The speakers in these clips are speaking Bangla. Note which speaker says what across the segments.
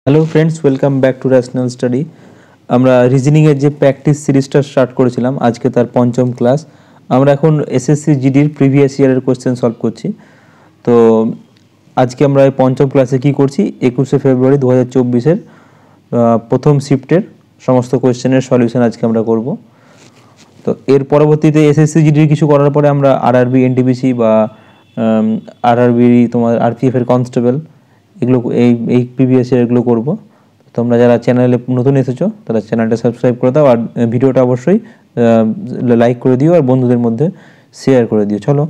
Speaker 1: Hello friends, welcome back to rational study. আমরা রিজনিংয়ের যে প্র্যাকটিস সিরিজটা স্টার্ট করেছিলাম, আজকে তার পঞ্চম ক্লাস। আমরা এখন এসএসসি জিডির প্রিভিয়াস ইয়ারের কোশ্চেন সলভ করছি। তো আজকে আমরা এই পঞ্চম ক্লাসে কি করছি, 21শে ফেব্রুয়ারি 2024-এর প্রথম শিফটের সমস্ত কোশ্চেনের সলিউশন আজকে আমরা করব। তো এর পরবর্তীতে এসএসসি জিডির কিছু করার পরে আমরা আরআরবি, এনটিপিসি বা আরআরবি, তোমার আরপিএফের কনস্টেবল, এগুলো এই প্রিভিয়াস ইয়ার এগুলো করবো। তোমরা যারা চ্যানেলে নতুন এসেছো তারা চ্যানেলটা সাবস্ক্রাইব করে দাও, আর ভিডিওটা অবশ্যই লাইক করে দিও আর বন্ধুদের মধ্যে শেয়ার করে দিও। চলো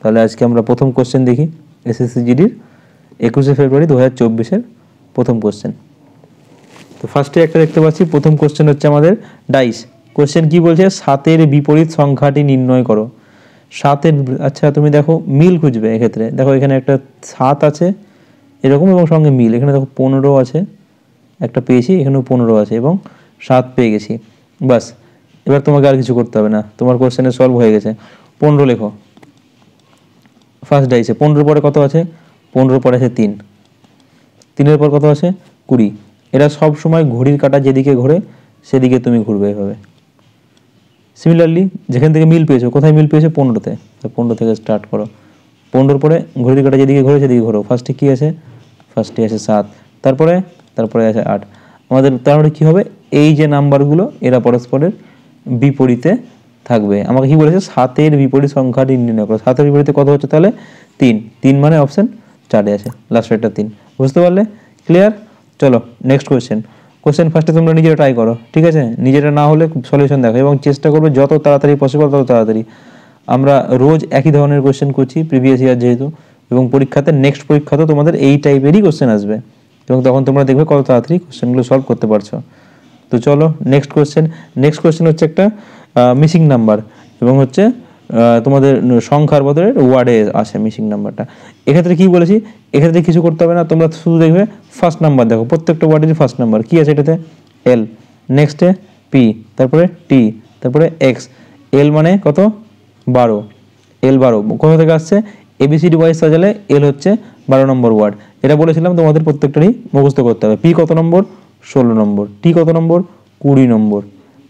Speaker 1: তাহলে আজকে আমরা প্রথম কোশ্চেন দেখি, এসএসসি জিডির 21শে ফেব্রুয়ারি 2024-এর প্রথম কোশ্চেন। তো ফার্স্টে একটা দেখতে পাচ্ছি, প্রথম কোশ্চেন হচ্ছে আমাদের ডাইস। কোশ্চেন কি বলছে, 7-এর বিপরীত সংখ্যাটি নির্ণয় করো। 7-এর, আচ্ছা তুমি দেখো মিল খুঁজবে। এক্ষেত্রে দেখো এখানে একটা 7 আছে এরকম, এবং সঙ্গে মিল। এখানে দেখো 15 আছে, একটা পেয়েছি, এখানেও 15 আছে এবং 7 পেয়ে গেছি। বাস, এবার তোমাকে আর কিছু করতে হবে না, তোমার কোশ্চেনে সলভ হয়ে গেছে। 15 লেখো ফার্স্ট ডাইসে। 15 পরে কত আছে? 15 পরে আছে 3। 3-এর পর কত আছে? 20। এরা সব সময় ঘড়ির কাঁটা যেদিকে ঘোরে সেদিকে তুমি ঘুরবে এভাবে। সিমিলারলি যেখান থেকে মিল পেয়েছো, কোথায় মিল পেয়েছো? 15-তে। তো 15 থেকে স্টার্ট করো। 15 পরে ঘড়ির কাঁটা যেদিকে ঘোরে সেদিকে ঘোরো। ফার্স্টে কী আছে? ফার্স্টে আছে 7, তারপরে আছে 8। আমাদের তাহলে কী হবে, এই যে নাম্বারগুলো এরা পরস্পরের বিপরীতে থাকবে। আমাকে কী বলেছে? 7-এর বিপরীত সংখ্যাটি নির্ণয় করো। 7-এর বিপরীতে কত হচ্ছে তাহলে? 3। 3 মানে অপশান 4-এ আছে, লাস্টেরটা 3। বুঝতে পারলে? ক্লিয়ার? চলো নেক্সট কোয়েশ্চেন। কোয়েশ্চেন ফার্স্টে তোমরা নিজেরা ট্রাই করো, ঠিক আছে? নিজেরা না হলে সলিউশন দেখো এবং চেষ্টা করবে যত তাড়াতাড়ি পসিবল তত তাড়াতাড়ি। আমরা রোজ একই ধরনের কোয়েশ্চেন করছি প্রিভিয়াস ইয়ার যেহেতু, এবং পরীক্ষাতে নেক্সট পরীক্ষাতেও তোমাদের এই টাইপেরই কোয়েশ্চেন আসবে, এবং তখন তোমরা দেখবে কত তাড়াতাড়ি কোয়েশ্চেনগুলো সলভ করতে পারছো। তো চলো নেক্সট কোয়েশ্চেন। নেক্সট কোয়েশ্চেন হচ্ছে একটা মিসিং নাম্বার, এবং হচ্ছে তোমাদের সংখ্যার বদলে ওয়ার্ডে আসে মিসিং নাম্বারটা। এক্ষেত্রে কি বলেছি, এক্ষেত্রে কিছু করতে হবে না, তোমরা শুধু দেখবে ফার্স্ট নাম্বার দেখো, প্রত্যেকটা ওয়ার্ডেরই ফার্স্ট নাম্বার কী আছে এটাতে? এল, নেক্সটে পি, তারপরে টি, তারপরে এক্স। এল মানে কত? 12। এল 12 কোথা থেকে আসছে? এবিসিডি ওয়াইজ সাজালে এল হচ্ছে 12 নম্বর ওয়ার্ড। এটা বলেছিলাম তোমাদের প্রত্যেকটারই মুখস্থ করতে হবে। পি কত নম্বর? 16 নম্বর। টি কত নম্বর? 20 নম্বর।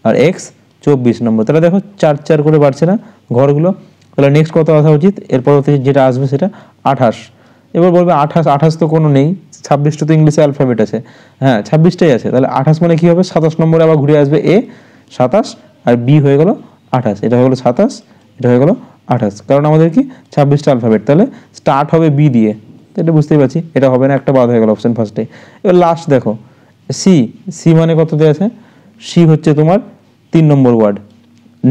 Speaker 1: আর এক্স 24 নম্বর। তাহলে দেখো 4 4 করে বাড়ছে না ঘরগুলো? তাহলে নেক্সট কত আসা উচিত? এরপর যেটা আসবে সেটা 28। এবার বলবে 28, 28 তো কোনো নেই, 26টা তো ইংলিশে অ্যালফাবেট আছে। হ্যাঁ 26টাই আছে, তাহলে 28 মানে কী হবে? 27 নম্বরে আবার ঘুরে আসবে এ 27, আর বি হয়ে গেল 28। এটা হয়ে গেলো 27, এটা হয়ে গেল 28, কারণ আমাদের কি 26টা অ্যালফাবেট। তাহলে স্টার্ট হবে বি দিয়ে, এটা বুঝতেই পারছি। এটা হবে না, একটা বাদ হয়ে গেল অপশন ফার্স্টে। এবার লাস্ট দেখো সি। সি মানে কততে আছে? সি হচ্ছে তোমার 3 নম্বর ওয়ার্ড।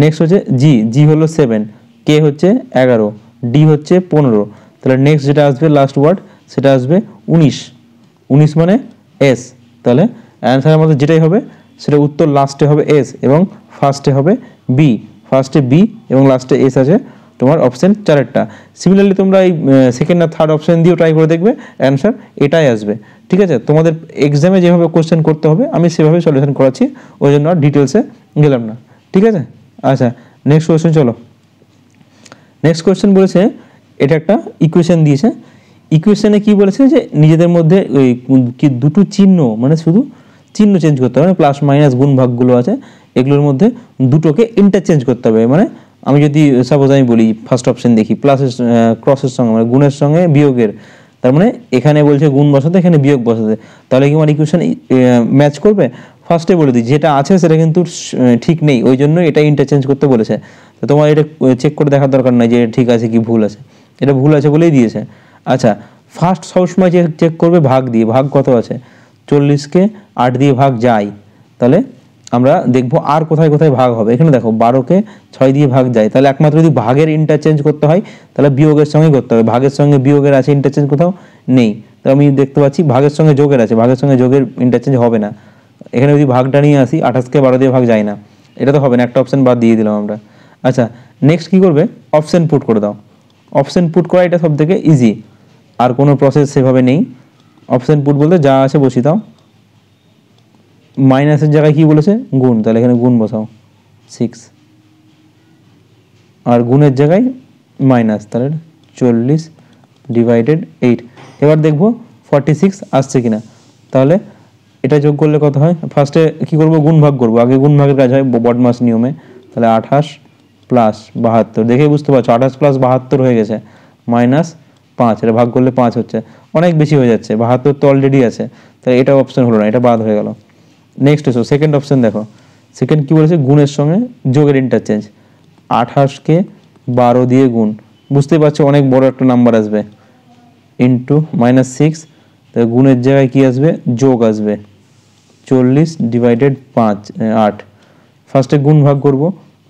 Speaker 1: নেক্সট হচ্ছে জি। জি হলো 7, কে হচ্ছে 11, ডি হচ্ছে 15। তাহলে নেক্সট যেটা আসবে লাস্ট ওয়ার্ড সেটা আসবে 19। 19 মানে এস। তাহলে অ্যান্সার আমাদের যেটাই হবে সেটা উত্তর লাস্টে হবে এস এবং ফার্স্টে হবে বি। ফার্স্টে বি এবং লাস্টে এস আছে তোমার অপশান 4-এরটা। সিমিলারলি তোমরা এই সেকেন্ড আর থার্ড অপশান দিয়েও ট্রাই করে দেখবে, অ্যান্সার এটাই আসবে। ঠিক আছে? তোমাদের এক্সামে যেভাবে কোশ্চেন করতে হবে আমি সেভাবে সলিউশন করাচ্ছি, ওই জন্য আর ডিটেলসে গেলাম না। ঠিক আছে? আচ্ছা নেক্সট কোয়েশ্চেন চলো। নেক্সট কোয়েশ্চেন বলেছে, এটা একটা ইকুয়েশন দিয়েছে। ইকুয়েশনে কি বলেছে যে নিজেদের মধ্যে ওই কি দুটো চিহ্ন, মানে শুধু চিহ্ন চেঞ্জ করতে হবে, মানে প্লাস মাইনাস গুণ ভাগগুলো আছে এগুলোর মধ্যে দুটোকে ইন্টারচেঞ্জ করতে হবে। মানে আমি যদি সাপোজ আমি বলি ফার্স্ট অপশন দেখি, প্লাসের ক্রসের সঙ্গে মানে গুণের সঙ্গে বিয়োগের, তার মানে এখানে বলছে গুণ বসাতে, এখানে বিয়োগ বসাতে, তাহলে কি আমার ইকুয়েশন ম্যাচ করবে? ফার্স্টে বলে দিই যেটা আছে সেটা কিন্তু ঠিক নেই, ওই জন্য এটা ইন্টারচেঞ্জ করতে বলেছে। তো তোমার এটা চেক করে দেখার দরকার নাই যে ঠিক আছে কি ভুল আছে, এটা ভুল আছে বলেই দিয়েছে। আচ্ছা ফার্স্ট সবসময় চেক করবে ভাগ দিয়ে। ভাগ কত আছে? 40কে 8 দিয়ে ভাগ যায়, তাহলে আমরা দেখবো আর কোথায় কোথায় ভাগ হবে। এখানে দেখো 12কে 6 দিয়ে ভাগ যায়, তাহলে একমাত্র যদি ভাগের ইন্টারচেঞ্জ করতে হয় তাহলে বিয়োগের সঙ্গে করতে হবে। ভাগের সঙ্গে বিয়োগের আছে ইন্টারচেঞ্জ কোথাও নেই, তো আমি দেখতে পাচ্ছি ভাগের সঙ্গে যোগের আছে, ভাগের সঙ্গে যোগের ইন্টারচেঞ্জ হবে না। এখানে যদি ভাগটা নিয়ে আসি 28কে 12 দিয়ে ভাগ যায় না, এটা তো হবে না, একটা অপশান বাদ দিয়ে দিলাম আমরা। আচ্ছা নেক্সট কী করবে? অপশান পুট করে দাও। অপশান পুট করা এটা সব থেকে ইজি, আর কোনো প্রসেস সেভাবে নেই। অপশান পুট বলতে যা আছে বসিয়ে দাও। মাইনাসের জায়গায় কি বলেছে? গুণ, তাহলে এখানে গুণ বসাও 6, আর গুণের জায়গায় মাইনাস, তাহলে 40 ডিভাইডেড 8। এবার দেখবো 46 আসছে কিনা, তাহলে এটা যোগ করলে কত হয়? ফার্স্টে কী করবো, গুণ ভাগ করবো, আগে গুণ ভাগের কাজ হয় বডমাস নিয়মে। তাহলে 28 প্লাস 72, দেখেই বুঝতে পারছো 28 প্লাস 72 হয়ে গেছে, -5, এটা ভাগ করলে 5 হচ্ছে, অনেক বেশি হয়ে যাচ্ছে, 72 তো অলরেডি আছে, তাহলে এটা অপশন হলো না, এটা বাদ হয়ে গেল। নেক্সট এসো, সেকেন্ড অপশন দেখো, সেকেন্ড কী বলেছে, গুণের সঙ্গে যোগের ইন্টারচেঞ্জ, 28কে 12 দিয়ে গুণ, বুঝতেই পারছো অনেক বড় একটা নাম্বার আসবে, ইন্টু -6, তাহলে গুণের জায়গায় কী আসবে, যোগ আসবে, 40 ডিভাইডেড 8। ফার্স্টে গুণ ভাগ করব,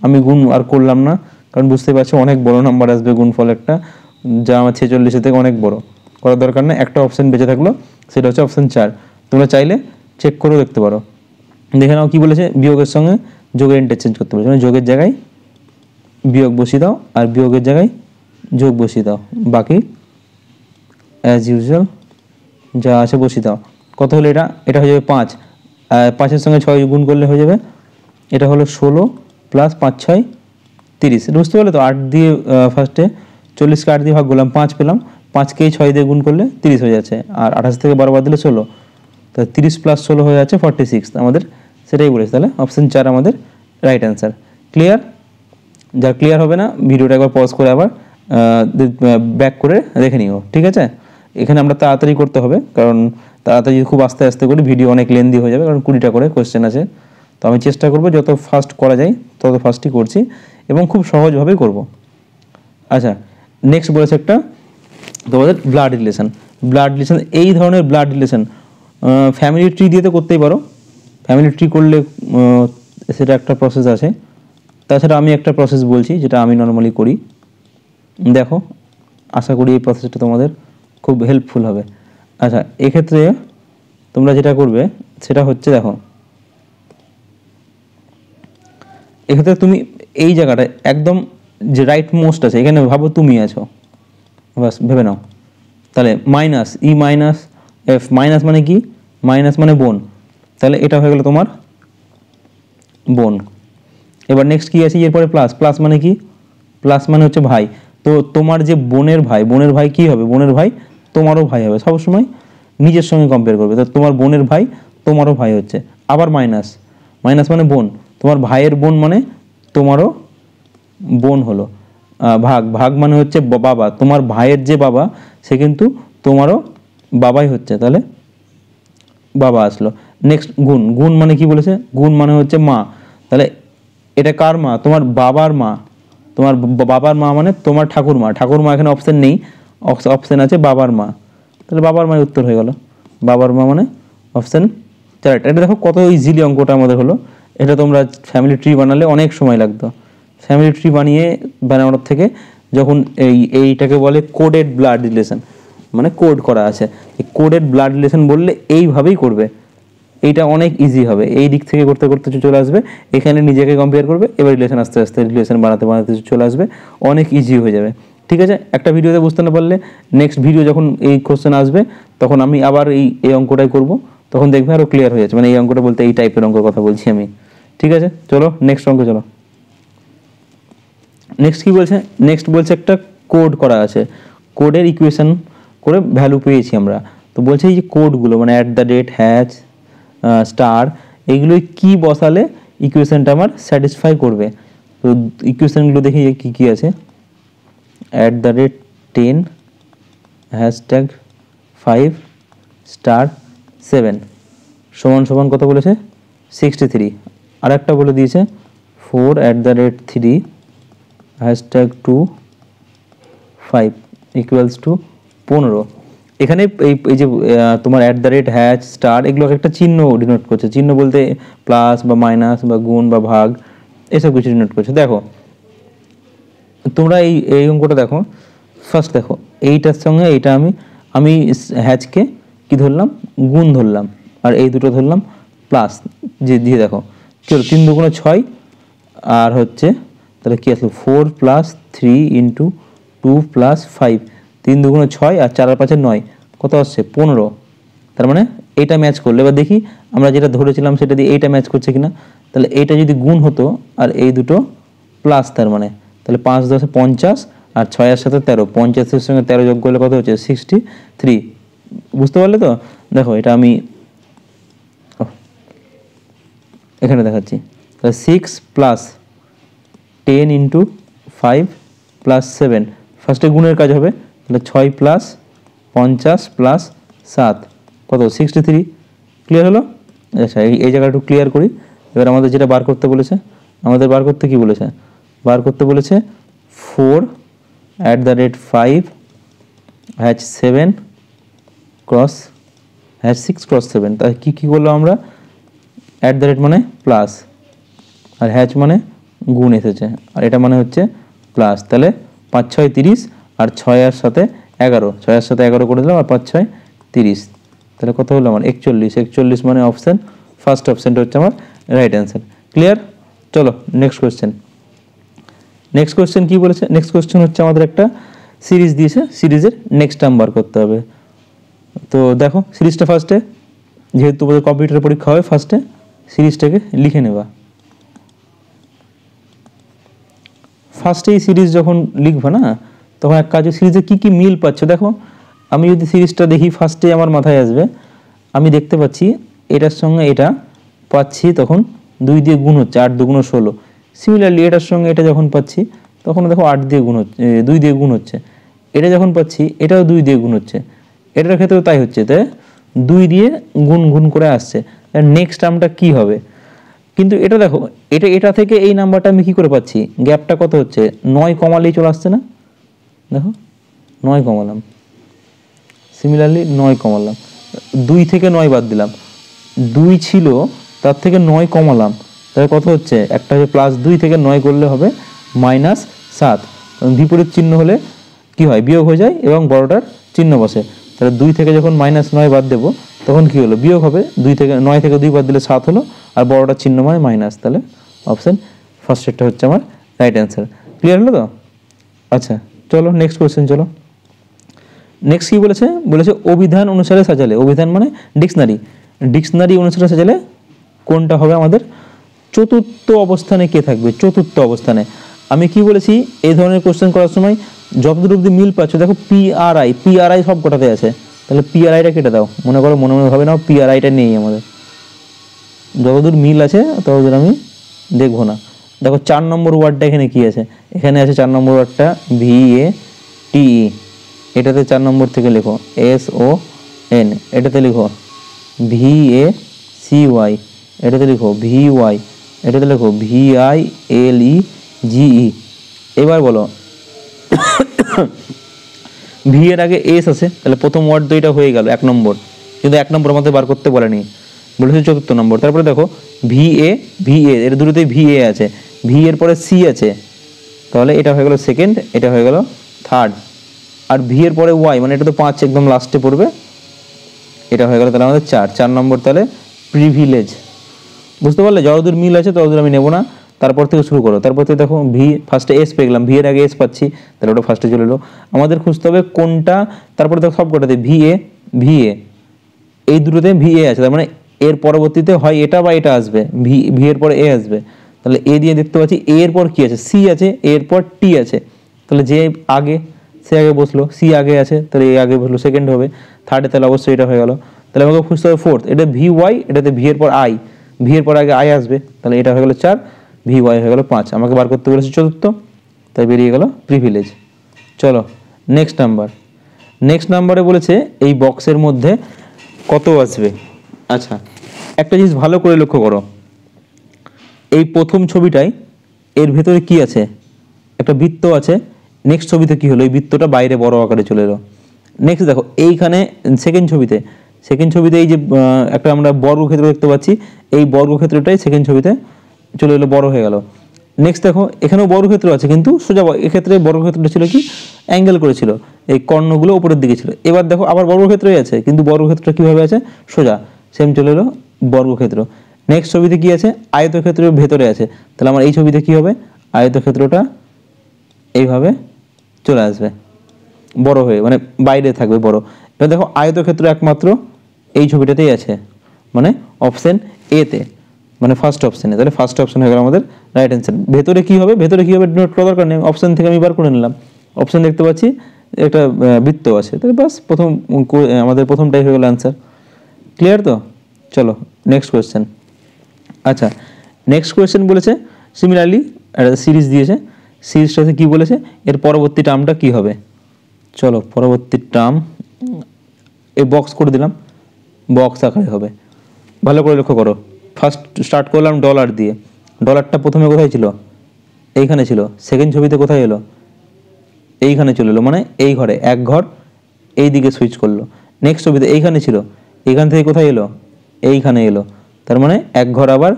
Speaker 1: আমি গুণ আর করলাম না, কারণ বুঝতে পারছো অনেক বড় নাম্বার আসবে গুণফল একটা, যা আমার 46 থেকে অনেক বড়, করার দরকার নেই। একটা অপশন বেঁচে থাকলো, সেটা হচ্ছে অপশন 4। তোমরা চাইলে চেক করেও দেখতে পারো। দেখে নাও কী বলেছে, বিয়োগের সঙ্গে যোগের ইন্টারচেঞ্জ করতে বলেছে, মানে যোগের জায়গায় বিয়োগ বসিয়ে দাও আর বিয়োগের জায়গায় যোগ বসিয়ে দাও, বাকি অ্যাজ ইউজুয়াল যা আছে বসিয়ে দাও। কত হলো এটা? এটা হয়ে যাবে 5, 5-এর সঙ্গে 6 গুণ করলে হয়ে যাবে, এটা হলো 16 প্লাস 5 6 30, বুঝতে পারলে তো? 8 দিয়ে ফার্স্টে 40কে 8 দিয়ে ভাগ করলাম, 5 পেলাম, 5কেই 6 দিয়ে গুণ করলে 30 হয়ে যাচ্ছে, আর 28 থেকে 12 বাদ দিলে 16, তো 30 প্লাস 16 হয়ে যাচ্ছে 46, আমাদের সেটাই বলেছে, তাহলে অপশন 4 আমাদের রাইট অ্যান্সার। ক্লিয়ার? যার ক্লিয়ার হবে না ভিডিওটা একবার পজ করে আবার ব্যাক করে দেখে নিও, ঠিক আছে? এখানে আমরা তাড়াতাড়ি করতে হবে, কারণ তাড়াতাড়ি খুব আস্তে আস্তে করি ভিডিও অনেক লেন্দি হয়ে যাবে, কারণ 20টা করে কোয়েশ্চেন আছে। তো আমি চেষ্টা করব যত ফাস্ট করা যায় তত ফাস্টই করছি, এবং খুব সহজভাবেই করব। আচ্ছা, নেক্সট বলেছে একটা তোমাদের ব্লাড রিলেশন। ব্লাড রিলেশন, এই ধরনের ব্লাড রিলেশন ফ্যামিলি ট্রি দিয়ে তো করতেই পারো, ফ্যামিলি ট্রি করলে সেটা একটা প্রসেস আছে। তাছাড়া আমি একটা প্রসেস বলছি যেটা আমি নর্মালি করি, দেখো, আশা করি এই প্রসেসটা তোমাদের খুব হেল্পফুল হবে। আচ্ছা, এক্ষেত্রে তোমরা যেটা করবে সেটা হচ্ছে, দেখো, এক্ষেত্রে তুমি এই জায়গাটায় একদম যে রাইট মোস্ট আছে এখানে ভাবো তুমি আছো, বাস ভেবে নাও। তাহলে minus E minus F, minus মানে কি, মাইনাস মানে বোন, তাহলে এটা হয়ে গেল তোমার বোন। এবার নেক্সট কি আছে, এরপরে প্লাস, প্লাস মানে কি, প্লাস মানে হচ্ছে ভাই। তো তোমার যে বোনের ভাই, বোনের ভাই কি হবে, বোনের ভাই তোমারও ভাই হবে, সবসময় নিজের সঙ্গে কম্পেয়ার করবে। তো তোমার বোনের ভাই তোমারও ভাই হচ্ছে। আবার মাইনাস, মাইনাস মানে বোন, তোমার ভাইয়ের বোন মানে তোমারও বোন হলো। ভাগ, ভাগ মানে হচ্ছে বাবা, তোমার ভাইয়ের যে বাবা সে কিন্তু তোমারও বাবাই হচ্ছে, তাহলে বাবা আসলো। নেক্সট গুণ, গুণ মানে কি বলেছে, গুণ মানে হচ্ছে মা, তাহলে এটা কার মা, তোমার বাবার মা, তোমার বাবার মা মানে তোমার ঠাকুরমা, ঠাকুরমা এখানে অপশন নেই, অপশন আছে বাবার মা, তাহলে বাবার মায়ের উত্তর হয়ে গেল, বাবার মা মানে অপশন 4। এটা দেখো কত ইজিলি অঙ্কটা আমাদের হলো। এটা তোমরা ফ্যামিলি ট্রি বানালে অনেক সময় লাগতো, ফ্যামিলি ট্রি বানানোর থেকে যখন এইটাকে বলে কোডেড ব্লাড রিলেশন, মানে কোড করা আছে, এই কোডেড ব্লাড রিলেশন বললে এইভাবেই করবে, এইটা অনেক ইজি হবে, এই দিক থেকে করতে করতে চলে আসবে, এখানে নিজেকে কম্পেয়ার করবে, এবার রিলেশন আস্তে আস্তে রিলেশন বানাতে বানাতে চলে আসবে, অনেক ইজি হয়ে যাবে। ঠিক আছে, একটা ভিডিওতে বুঝতে না পারলে নেক্সট ভিডিও যখন এই কোশ্চেন আসবে তখন আমি আবার এই অঙ্কটাই করব, তখন দেখবে আরও ক্লিয়ার হয়ে যাচ্ছে, মানে এই অঙ্কটা বলতে এই টাইপের অঙ্কের কথা বলছি আমি। ঠিক আছে, চলো নেক্সট অঙ্ক চলো। নেক্সট কি বলছে, নেক্সট বলছে একটা কোড করা আছে, কোডের ইকুয়েশন করে ভ্যালু পেয়েছি আমরা। তো বলছে এই যে কোডগুলো মানে @, হ্যাশ, স্টার, এইগুলোই কি বসালে ইকুয়েশনটা আমার স্যাটিসফাই করবে। তো ইকুয়েশনগুলো দেখি কি কি আছে, @10 #5 *7 সমান সমান কত বলেছে 63। আর একটা বলে দিয়েছে 4 @3 #2 5 = 15। এখানে এই যে তোমার @ হ্যাশ স্টার এগুলো একটা চিহ্ন ডিনোট করছে, চিহ্ন বলতে প্লাস বা মাইনাস বা গুণ বা ভাগ এসব কিছু ডিনোট করছে। দেখো তোমরা এই অঙ্কটা দেখো, ফার্স্ট দেখো এইটার সঙ্গে এইটা আমি হ্যাচকে কি ধরলাম, গুণ ধরলাম, আর এই দুটো ধরলাম প্লাস, যে দিয়ে দেখো কি হলো 3 × 6 আর হচ্ছে তাহলে কি আসলো 4 + 3 × 2 + 5, 3 × 6 আর 4 আর 5 9, কত আসছে 15। তার মানে এইটা ম্যাচ করলে, এবার দেখি আমরা যেটা ধরেছিলাম সেটা দিয়ে এইটা ম্যাচ করছে কিনা। তাহলে এইটা যদি গুণ হতো আর এই দুটো প্লাস, তার মানে তাহলে 5 × 10 = 50 আর 6 এর সাথে 13, 50-এর সঙ্গে 13 যোগ করলে কত হচ্ছে 63। বুঝতে পারলে তো? দেখো এটা আমি এখানে দেখাচ্ছি। তাহলে 6 প্লাস 10 ইন্টু 5 প্লাস 7, ফার্স্টে গুণের কাজ হবে। তাহলে 6 প্লাস 50 প্লাস 7 কত 63। ক্লিয়ার হলো? আচ্ছা, এই জায়গাটা একটু ক্লিয়ার করি। এবার আমাদের যেটা বার করতে বলেছে, আমাদের বার করতে কি বলেছে, বার করতে বলেছে 4@5 #7 ক্রস #6 ক্রস 7। তাহলে কী করলাম আমরা, মানে প্লাস, আর হ্যাচ মানে গুণ এসেছে, আর এটা মানে হচ্ছে প্লাস। তাহলে 5 6 30, আর 6 আর সাথে 11, 6 আর সাথে 11 করে দিলাম, আর 5 6 30। তাহলে কত হলো আমার 41 মানে অপশান ফার্স্ট অপশানটা হচ্ছে আমার রাইট অ্যান্সার। ক্লিয়ার? চলো নেক্সট কোয়েশ্চেন। নেক্সট কোয়েশ্চেন কী বলেছে, নেক্সট কোয়েশ্চেন হচ্ছে আমাদের একটা সিরিজ দিয়েছে, সিরিজের নেক্সট টার্ম বার করতে হবে। তো দেখো সিরিজটা ফার্স্টে, যেহেতু তোমাদের কম্পিউটার পরীক্ষা হয়, ফার্স্টে সিরিজটাকে লিখে নেবা। ফার্স্টে এই সিরিজ যখন লিখবা না, তখন এক কাজে সিরিজে কী কী মিল পাচ্ছ দেখো। আমি যদি সিরিজটা দেখি, ফার্স্টে আমার মাথায় আসবে, আমি দেখতে পাচ্ছি এটার সঙ্গে এটা পাচ্ছি, তখন 2 দিয়ে গুণ হচ্ছে, 8 2 16। সিমিলারলি এটার সঙ্গে এটা যখন পাচ্ছি, তখন দেখো 8 দিয়ে গুণ হচ্ছে, 2 দিয়ে গুণ হচ্ছে। এটা যখন পাচ্ছি, এটাও 2 দিয়ে গুণ হচ্ছে। এটার ক্ষেত্রেও তাই হচ্ছে, তাই 2 দিয়ে গুণ করে আসছে। নেক্সট টার্মটা কী হবে? কিন্তু এটা দেখো, এটা থেকে এই নাম্বারটা আমি কী করে পাচ্ছি, গ্যাপটা কত হচ্ছে, 9 কমালেই চলে আসছে না। দেখো 9 কমালাম, সিমিলারলি 9 কমালাম, 2 থেকে 9 বাদ দিলাম, 2 ছিল তার থেকে 9 কমালাম, তাহলে কত হচ্ছে, একটা প্লাস 2 থেকে 9 করলে হবে -7। বিপরীত চিহ্ন হলে কি হয়, বিয়োগ হয়ে যায় এবং বড়টার চিহ্ন বসে। তাহলে 2 থেকে যখন -9 বাদ দেবো, তখন কি হলো, বিয়োগ হবে। 2 থেকে 9 থেকে 2 বাদ দিলে 7 হলো, আর বড়টার চিহ্ন মানে মাইনাস। তাহলে অপশান ফার্স্টেরটা হচ্ছে আমার রাইট অ্যান্সার। ক্লিয়ার হলো তো? আচ্ছা চলো নেক্সট কোয়েশ্চেন। চলো নেক্সট কী বলেছে, বলেছে অভিধান অনুসারে সাজালে, অভিধান মানে ডিকশনারি অনুসারে সাজালে কোনটা হবে আমাদের, চতুর্থ অবস্থানে কে থাকবে, চতুর্থ অবস্থানে। আমি কি বলেছি, এই ধরনের কোশ্চেন করার সময় যতদূর অব্দি মিল পাচ্ছ, দেখো পিআরআই সব কটাতে আছে, তাহলে পিআরআইটা কেটে দাও। মনে করো মনে ভাবে নাও পিআরআইটা নেই আমাদের, যতদূর মিল আছে ততদূর আমি দেখবো না। দেখো 4 নম্বর ওয়ার্ডটা এখানে কি আছে, এখানে আছে 4 নম্বর ওয়ার্ডটা VATE, এটাতে 4 নম্বর থেকে লেখো SON, এটাতে লিখো VACY, এটাতে লিখো VY, এটাতে লিখো VILEGE। এবার বলো ভি এর আগে এস আছে, তাহলে প্রথম ওয়ার্ড তো এটা হয়ে গেল 1 নম্বর, কিন্তু 1 নম্বর আমাদের বার করতে বলেনি, বলেছে চতুর্থ নম্বর। তারপরে দেখো VA এর দুটোতেই VA আছে, ভি এর পরে সি আছে, তাহলে এটা হয়ে গেল সেকেন্ড, এটা হয়ে গেল থার্ড। আর ভি এর পরে ওয়াই, মানে এটা তো 5 একদম লাস্টে পড়বে, এটা হয়ে গেল তাহলে আমাদের 4 নম্বর, তাহলে প্রিভিলেজ। বুঝতে পারলে, যতদূর মিল আছে ততদূর আমি নেবো না, তারপর থেকে শুরু করো। তারপর থেকে দেখো ভি ফার্স্টে এস পেয়ে গেলাম, ভি এর আগে এস পাচ্ছি, তাহলে ওটা ফার্স্টে চলে এলো। আমাদের খুঁজতে হবে কোনটা, তারপরে দেখো সব কটাতে VA এই দুটোতে VA আছে, তার মানে এর পরবর্তীতে হয় এটা বা এটা আসবে, ভি এর পরে এ আসবে। তাহলে এ দিয়ে দেখতে পাচ্ছি এ এর পর কি আছে, সি আছে, এ এর পর টি আছে, তাহলে যে আগে সে আগে বসলো, সি আগে আছে, তাহলে এ আগে বসলো, সেকেন্ড হবে, থার্ডে তাহলে অবশ্যই এটা হয়ে গেল। তাহলে আমাকে খুঁজতে হবে ফোর্থ, এটা VY, এটাতে ভি এর পর আই, ভি এর পর আগে আই আসবে, তাহলে এটা হয়ে গেল 4, VY হয়ে গেল 5। আমাকে বার করতে বলেছে চতুর্থ, তাই বেরিয়ে গেল প্রিভিলেজ। চলো নেক্সট নাম্বারে বলেছে এই বক্সের মধ্যে কত আসবে। আচ্ছা একটা জিনিস ভালো করে লক্ষ্য করো, এই প্রথম ছবিটাই এর ভেতরে কি আছে, একটা বৃত্ত আছে। নেক্সট ছবিতে কি হলো, এই বৃত্তটা বাইরে বড় আকারে চলে এলো। নেক্সট দেখো এইখানে সেকেন্ড ছবিতে এই যে একটা আমরা বর্গক্ষেত্র দেখতে পাচ্ছি, এই বর্গক্ষেত্রটাই সেকেন্ড ছবিতে চলে এলো, বড় হয়ে গেল। নেক্সট দেখো এখানেও বর্গক্ষেত্র আছে, কিন্তু সোজা, এক্ষেত্রে বর্গক্ষেত্রটা ছিল কি, অ্যাঙ্গেল করেছিল, এই কর্ণগুলো উপরের দিকে ছিল। এবার দেখো আবার বর্গক্ষেত্রই আছে, কিন্তু বর্গক্ষেত্রটা কীভাবে আছে, সোজা, সেম চলে এলো বর্গক্ষেত্র। নেক্সট ছবিতে কি আছে, আয়তক্ষেত্রের ভেতরে আছে, তাহলে আমার এই ছবিতে কি হবে, আয়তক্ষেত্রটা এইভাবে চলে আসবে বড় হয়ে, মানে বাইরে থাকবে বড়। এবার দেখো আয়তক্ষেত্র একমাত্র এই ছবিটাতেই আছে, মানে অপশন এতে, মানে ফার্স্ট অপশানে। তাহলে ফার্স্ট অপশন হয়ে গেল আমাদের রাইট অ্যান্সার। ভেতরে কি হবে নোট করার দরকার নেই, অপশান থেকে আমি বার করে নিলাম। অপশান দেখতে পাচ্ছি একটা বৃত্ত আছে, তাহলে বাস আমাদের প্রথমটাই হয়ে গেল অ্যান্সার। ক্লিয়ার তো? চলো নেক্সট কোয়েশ্চেন। আচ্ছা নেক্সট কোয়েশ্চেন বলেছে সিমিলারলি একটা সিরিজ দিয়েছে, সিরিজটাতে কী বলেছে এর পরবর্তী টার্মটা কী হবে। চলো পরবর্তী টার্ম এই বক্স করে দিলাম, বক্স আকারে হবে। ভালো করে লক্ষ্য করো, ফার্স্ট স্টার্ট করলাম ডলার দিয়ে, ডলারটা প্রথমে কোথায় ছিল, এইখানে ছিল। সেকেন্ড ছবিতে কোথায় এলো, এইখানে চলে এলো, মানে এই ঘরে, এক ঘর এই দিকে সুইচ করলো। নেক্সট ছবিতে এইখানে ছিল, এইখান থেকে কোথায় এলো, এইখানে এলো, তার মানে এক ঘর আবার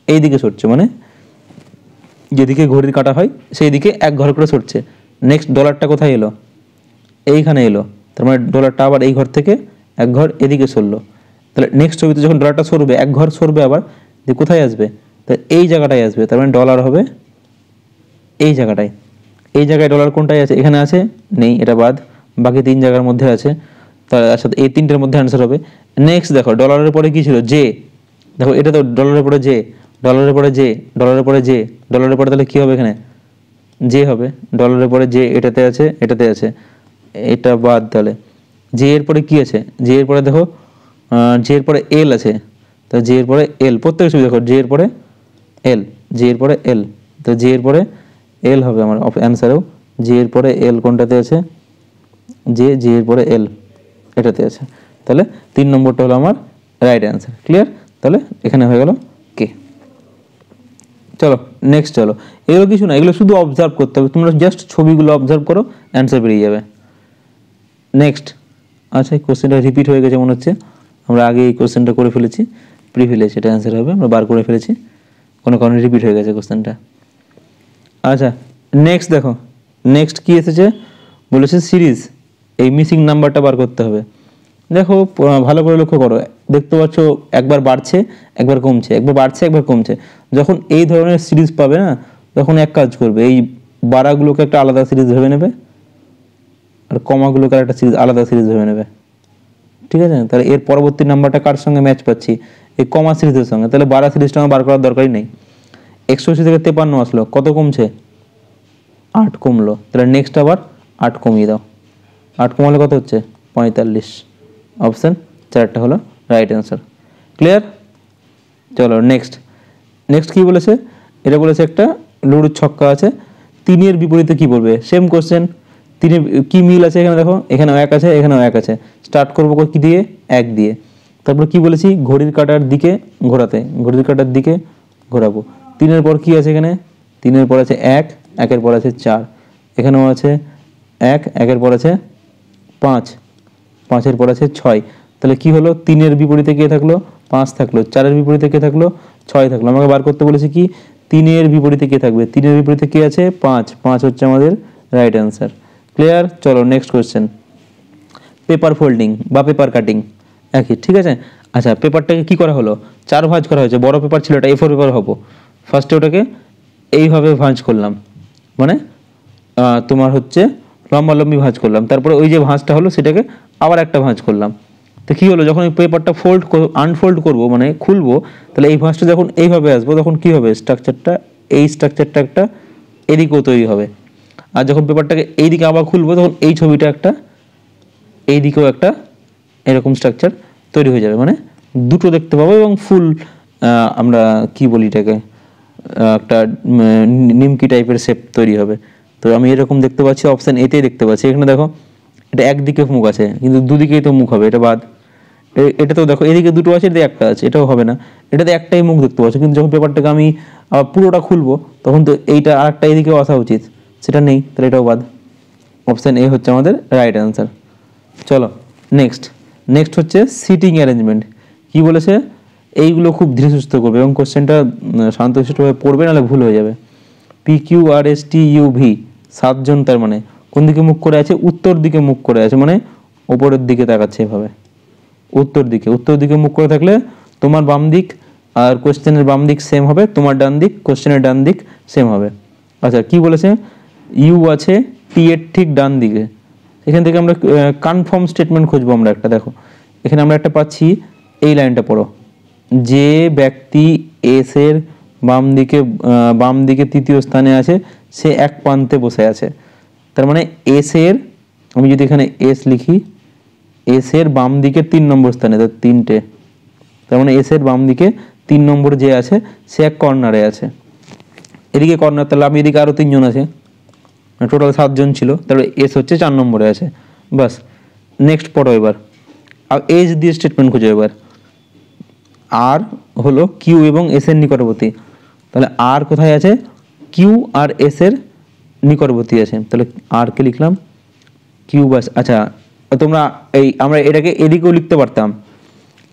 Speaker 1: এই দিকে সরছে, মানে যেদিকে ঘড়ির কাটা হয় সেই দিকে এক ঘর করে সরছে। নেক্সট ডলারটা কোথায় এলো, এইখানে এলো, তার মানে ডলারটা আবার এই ঘর থেকে এক ঘর এদিকে সরলো। তাহলে নেক্সট ছবিতে যখন ডলারটা সরবে, এক ঘর সরবে আবার, যে কোথায় আসবে, তা এই জায়গাটায় আসবে, তার মানে ডলার হবে এই জায়গাটায়। এই জায়গায় ডলার কোনটায় আছে, এখানে আছে, নেই, এটা বাদ, বাকি তিন জায়গার মধ্যে আছে, তার সাথে এই তিনটের মধ্যে অ্যান্সার হবে। নেক্সট দেখো ডলারের পরে কি ছিল, জে, দেখো এটা তো ডলারের পরে জে, ডলারের পরে জে, ডলারের পরে জে, ডলারের পরে তাহলে কী হবে এখানে, জে হবে, ডলারের পরে জে এটাতে আছে, এটাতে আছে, এটা বাদ। তাহলে জে এর পরে কি আছে, জে এর পরে দেখো জে এর পরে এল আছে, তো জে এর পরে এল, প্রত্যেক ছবি দেখো জে এর পরে এল, জে এর পরে এল, তো জে এর পরে এল হবে আমার অ্যান্সারেও। জে এর পরে এল কোনটাতে আছে, জে, জে এর পরে এল এটাতে আছে। তাহলে 3 নম্বরটা হলো আমার রাইট অ্যান্সার। ক্লিয়ার? তাহলে এখানে হয়ে গেল কে। চলো নেক্সট, চলো এগুলো কিছু না, এগুলো শুধু অবজার্ভ করতে হবে, তোমরা জাস্ট ছবিগুলো অবজার্ভ করো, অ্যান্সার বেরিয়ে যাবে। নেক্সট, আচ্ছা এই কোশ্চেনটা রিপিট হয়ে গেছে মনে হচ্ছে, আমরা আগে এই কোশ্চেনটা করে ফেলেছি, প্রিভিলেজ এটা অ্যান্সার হবে, আমরা বার করে ফেলেছি, কোনো কারণে রিপিট হয়ে গেছে কোশ্চেনটা। আচ্ছা নেক্সট দেখো, নেক্সট কি এসেছে বলেছে সিরিজ, এই মিসিং নাম্বারটা বার করতে হবে। দেখো ভালো করে লক্ষ্য করো, দেখতে পাচ্ছ একবার বাড়ছে একবার কমছে, একবার বাড়ছে একবার কমছে। যখন এই ধরনের সিরিজ পাবে না, তখন এক কাজ করবে, এই বাড়াগুলোকে একটা আলাদা সিরিজ ভেবে নেবে, আর কমাগুলোকে একটা সিরিজ আলাদা সিরিজ ভেবে নেবে। ঠিক আছে? তাহলে এর পরবর্তী নাম্বারটা কার সঙ্গে ম্যাচ পাচ্ছি, এই কমা সিরিজের সঙ্গে, তাহলে বাড়া সিরিজটা আমার বার করার দরকারই নেই। 180 থেকে 53 আসলো, কত কমছে, 8 কমলো, তাহলে নেক্সট আবার 8 কমিয়ে দাও, 8 কমালে কত হচ্ছে 45। অপশান 4টা হলো রাইট অ্যান্সার। ক্লিয়ার? চলো নেক্সট, নেক্সট কী বলেছে, এটা বলেছে একটা লুডোর ছক্কা আছে, 3-এর বিপরীতে কী বলবে, সেম কোশ্চেন। 3-এর কী মিল আছে এখানে দেখো, এখানেও 1 আছে এখানেও 1 আছে, স্টার্ট করবো কি দিয়ে, 1 দিয়ে। তারপর কি বলেছি, ঘড়ির কাঁটার দিকে ঘোরাতে, ঘড়ির কাঁটার দিকে ঘোরাবো। 3-এর পর কি আছে এখানে, 3-এর পর আছে 1, 1-এর পর আছে 4, এখানেও আছে 1, 1-এর পর আছে 5, 5-এর পর আছে 6। তাহলে কি হলো, 3-এর বিপরীতে কে থাকলো, 5 থাকলো, 4-এর বিপরীতে কে থাকলো, 6 থাকলো। আমাকে বার করতে বলেছি কি, 3-এর বিপরীতে কে থাকবে, 3-এর বিপরীতে কে আছে 5, 5 হচ্ছে আমাদের রাইট অ্যান্সার। ক্লিয়ার? চলো নেক্সট কোয়েশ্চেন, পেপার ফোল্ডিং বা পেপার কাটিং একই, ঠিক আছে। আচ্ছা পেপারটাকে কি করা হলো, 4 ভাঁজ করা হয়েছে, বড় পেপার ছিল এটা A4 পেপার হবো, ফার্স্টে ওটাকে এইভাবে ভাঁজ করলাম, মানে তোমার হচ্ছে লম্বালম্বি ভাঁজ করলাম, তারপরে ওই যে ভাঁজটা হলো সেটাকে আবার একটা ভাঁজ করলাম। তো কী হলো, যখন এই পেপারটা আনফোল্ড করবো মানে খুলবো, তাহলে এই ভাঁজটা যখন এইভাবে আসবো তখন কি হবে, স্ট্রাকচারটা এই স্ট্রাকচারটা একটা এদিকেও তৈরি হবে। আর যখন পেপারটাকে এইদিকে আবার খুলবো তখন এই ছবিটা একটা এইদিকেও একটা এরকম স্ট্রাকচার তৈরি হয়ে যাবে, মানে দুটো দেখতে পাবো এবং ফুল আমরা কি বলি এটাকে, একটা নিমকি টাইপের শেপ তৈরি হবে। তো আমি এরকম দেখতে পাচ্ছি, অপশান এতেই দেখতে পাচ্ছি। এখানে দেখো এটা একদিকে মুখ আছে কিন্তু দুদিকেই তো মুখ হবে, এটা বাদ। এটাতেও দেখো এদিকে দুটো আছে, এটাতে একটা আছে, এটাও হবে না, এটাতে একটাই মুখ দেখতে পাচ্ছি। কিন্তু যখন পেপারটাকে আমি পুরোটা খুলবো তখন তো এইটা আরেকটা এদিকেও আসা উচিত, সেটা নেই, তাহলে এটাও বাদ। অপশান এ হচ্ছে আমাদের রাইট অ্যান্সার। চলো নেক্সট, নেক্সট হচ্ছে সিটিং অ্যারেঞ্জমেন্ট। কি বলেছে, এইগুলো খুব ধীরে সুস্থ করবে এবং কোশ্চেনটা শান্তশিষ্টভাবে পড়বে, নাহলে ভুল হয়ে যাবে। PQRSTUV 7 জন, তার মানে কোন দিকে মুখ করে আছে, উত্তর দিকে মুখ করে আছে, মানে ওপরের দিকে তাকাচ্ছে এভাবে, উত্তর দিকে। উত্তর দিকে মুখ করে থাকলে তোমার বাম দিক আর কোশ্চেনের বাম দিক সেম হবে, তোমার ডান দিক কোশ্চেনের ডান দিক সেম হবে। আচ্ছা কি বলেছে, ইউ আছে টি এর ঠিক ডান দিকে। এখান থেকে আমরা কনফার্ম স্টেটমেন্ট খুঁজবো আমরা একটা, দেখো এখানে আমরা একটা পাচ্ছি, এই লাইনটা পড়ো, যে ব্যক্তি এস এর বাম দিকে তৃতীয় স্থানে আছে সে এক প্রান্তে বসে আছে। তার মানে এস এর, আমি যদি এখানে এস লিখি, এস এর বাম দিকে 3 নম্বর স্থানে, তো 3টে, তার মানে এস এর বাম দিকে 3 নম্বর যে আছে সে এক কর্নারে আছে, এদিকে কর্নার, তাহলে আমি এদিকে আরও 3 জন আছে, টোটাল 7 জন ছিল, তাহলে এস হচ্ছে 4 নম্বরে আছে। বাস, নেক্সট পড়ো এবার। আর এজ দিয়ে স্টেটমেন্ট খুঁজো এবার। আর হলো কিউ এবং এস এর নিকটবর্তী, তাহলে আর কোথায় আছে? কিউ আর এস এর নিকটবর্তী আছে, তাহলে আর কে লিখলাম কিউ বাস। আচ্ছা তোমরা আমরা এটাকে এদিকেও লিখতে পারতাম,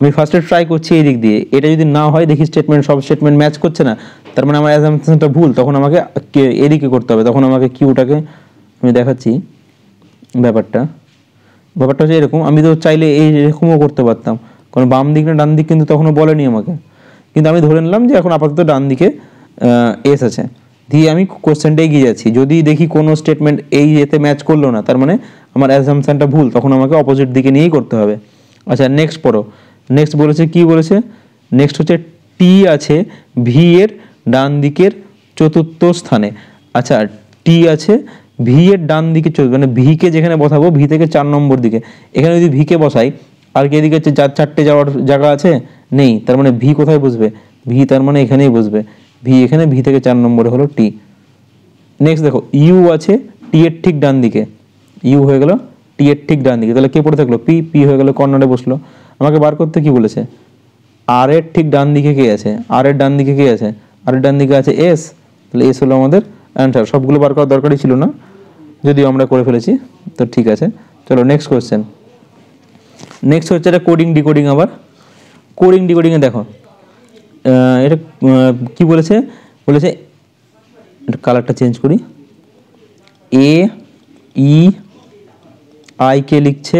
Speaker 1: আমি ফার্স্টে ট্রাই করছি এই দিক দিয়ে, এটা যদি না হয় দেখি স্টেটমেন্ট সব স্টেটমেন্ট ম্যাচ করছে না, তার মানে আমার অ্যাসাম্পশনটা ভুল, তখন আমাকে এদিকে করতে হবে, তখন আমাকে কিউটাকে আমি দেখাচ্ছি। ব্যাপারটা হচ্ছে এরকম, আমি তো চাইলে এরকমও করতে পারতাম, কারণ বাম দিক না ডান দিক কিন্তু তখনও বলেনি আমাকে, কিন্তু আমি ধরে নিলাম যে এখন আপাতত ডান দিকে এস আছে, দিয়ে আমি কোশ্চেনটা এগিয়ে যাচ্ছি। যদি দেখি কোনো স্টেটমেন্ট এই এতে ম্যাচ করলো না, তার মানে আমার অ্যাসাম্পশনটা ভুল, তখন আমাকে অপোজিট দিকে নিয়েই করতে হবে। আচ্ছা নেক্সট পড়ো। নেক্সট বলেছে কি বলেছে? নেক্সট হচ্ছে টি আছে ভি এর ডান দিকের চতুর্থ স্থানে। আচ্ছা টি আছে ভি এর ডান দিকে, মানে ভিকে যেখানে বসাবো ভি থেকে 4 নম্বর দিকে, এখানে যদি ভিকে বসাই আর কি এদিকে 4টে যাওয়ার জায়গা আছে? নেই, তার মানে ভি কোথায় বসবে? ভি তার মানে এখানেই বসবে, ভি এখানে, ভি থেকে 4 নম্বরে হলো টি। নেক্সট দেখো ইউ আছে টি এর ঠিক ডান দিকে, ইউ হয়ে গেল টি এর ঠিক ডান দিকে, তাহলে কে পড়ে থাকলো? পি, পি হয়ে গেল কর্নারে বসলো। আমাকে বার করতে কি বলেছে? আর এর ঠিক ডান দিকে কে আছে? আর এর ডান দিকে কে আছে? আর এর ডান দিকে আছে এস, তাহলে এস হলো আমাদের অ্যান্সার। সবগুলো বার করার দরকারই ছিল না, যদিও আমরা করে ফেলেছি, তো ঠিক আছে। চলো নেক্সট কোয়েশ্চেন। নেক্সট হচ্ছে এটা কোডিং ডিকোডিং। আবার কোডিং ডিকোডিংয়ে দেখো এটা কি বলেছে? বলেছে কালারটা চেঞ্জ করি, এ ই আই কে লিখছে